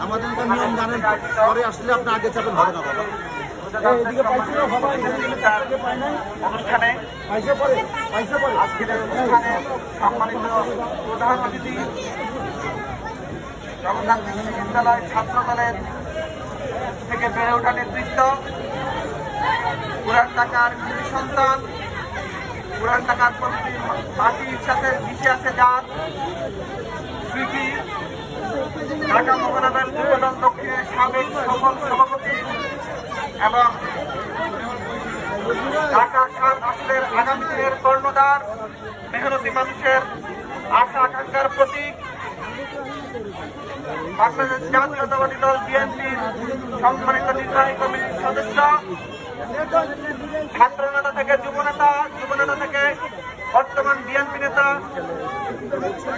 আমাদের নিয়ম জানেন, পরে আসলে আপনি আগে চাপেন হবে না বাবা। অনুষ্ঠানে আজকের অনুষ্ঠানে সম্মানিত প্রধান অতিথি জগন্নাথ বিশ্ববিদ্যালয় ছাত্র দলের থেকে বেড়ে ওঠা নেতৃত্ব, পুরান ঢাকার কৃতি সন্তান, পুরান ঢাকার প্রতি মাটির সাথে মিশে আছে যার স্মৃতি, ঢাকা মহানগর যুবদল দক্ষিণের সাবেক সভাপতি এবং ঢাকা ৭ আসনের আগামী দিনের কর্ণধার, মেহনতি মানুষের আশা আকাঙ্ক্ষার প্রতীক, বাংলাদেশ জাতীয়তাবাদী দল বিএনপির সম্মানিত নির্বাহী কমিটির সদস্য, ছাত্র নেতা থেকে যুবনেতা, যুবনেতা থেকে বর্তমান বিএনপি নেতা,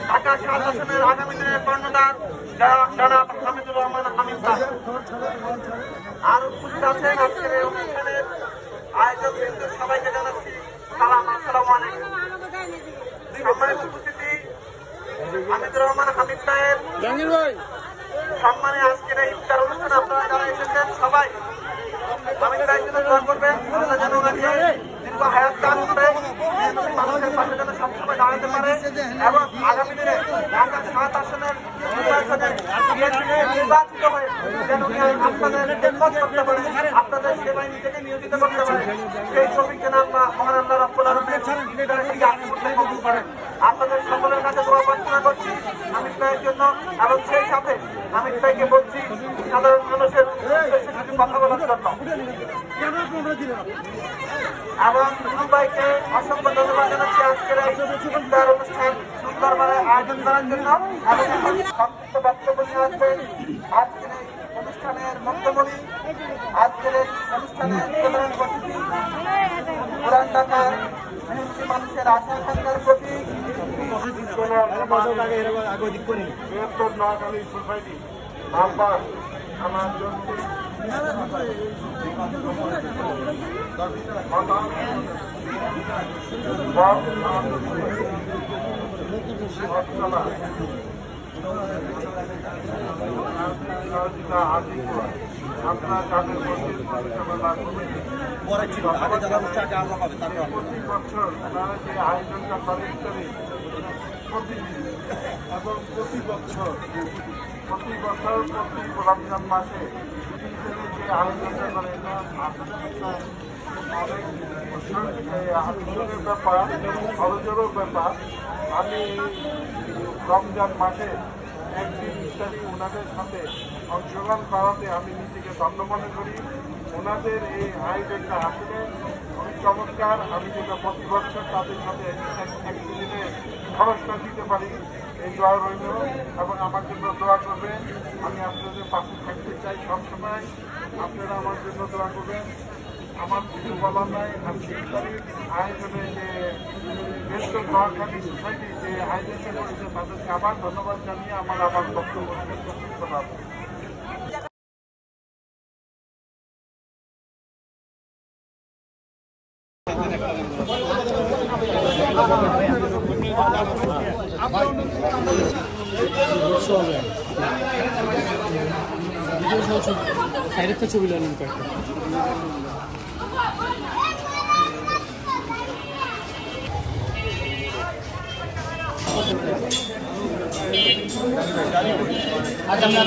ঢাকা ৭ আসনের আগামী দিনের কর্ণধার জনাব হামিদুর রহমান হামিদ স্যার। আর উপস্থিত আছেন আজকের এই অনুষ্ঠানের আয়োজক বৃন্দ, সবাইকে জানাচ্ছি সালাম, আসসালামু আলাইকুম। সম্মানিত উপস্থিতি, হামিদুর রহমান হামিদ সাহেব সম্মানে আজকের এই ইফতার অনুষ্ঠানে আপনারা যারা এসেছেন সবাই হামিদ ভাইয়ের জন্য দোয়া করবেন, আল্লাহ যেন ওনাকে দীর্ঘ হায়াত দান করে, মানুষের পাশে যেন সবসময় দাঁড়াতে পারে এবং আগামী দিনে ঢাকা ৭ আসনের নির্বাচনে নির্বাচিত হয়ে যেন আপনাদের খেদমত করতে পারে, আপনাদের সেবায় নিজেকে নিয়োজিত করতে পারে, সেই শ্রমিক যেন আমরা মহান আল্লাহ রাব্বুল আলামিন কবুল করেন। আপনাদের সকলের কাছে দোয়া প্রার্থনা করছি হামিদ ভাইয়ের জন্য এবং সেই সাথে হামিদ ভাইকে বলছি সাধারণ মানুষের উদ্দেশ্যে কিছু কথা বলার জন্য এবং ভাইকে অসংখ্য ধন্যবাদ জানাচ্ছি আজকের এই ইফতার অনুষ্ঠান সুন্দরভাবে আয়োজন করার জন্য এবং সংক্ষিপ্ত বক্তব্য নিয়ে আসবেন আজকের এই অনুষ্ঠানের মুখ্যমন্ত্রী, আজকের এই অনুষ্ঠানের প্রধান অতিথি, পুরান ঢাকার মানুষের আশা আকাঙ্ক্ষার প্রতীক, বৃহত্তর নোয়াখালী সোসাইটি নাম্বার আমার আপনার তাদের প্রতি বছর তারা যে আয়োজনটা করে এবং প্রতি বছর প্রতি রমজান মাসে যে আয়োজনটা করে এটা আনন্দের ব্যাপার, খরচেরও ব্যাপার। আমি রমজান মাসে একদিন ইত্যাদি ওনাদের সাথে অংশগ্রহণ করাতে আমি নিজেকে ধন্য মনে করি। ওনাদের এই আয়োজনটা আসলে অনেক চমৎকার। আমি যেটা প্রতি বছর তাদের সাথে একদিনে খরচটা দিতে পারি, এই দোয়া রইল এবং আমার জন্য দোয়া করবেন। আমি আপনাদের পাশে থাকতে চাই সবসময়, আপনারা আমার জন্য দোয়া করবেন। আমার কিছু বলার নাই। আজকে ইফতারির আয়োজনে যে বৃহত্তর নোয়াখালী সোসাইটি যে আয়োজনটা করেছে তাদেরকে আবার ধন্যবাদ জানিয়ে আমার বক্তব্য করা। সাইডের তো ছবি নেন কয়েকটা। আজ আমরা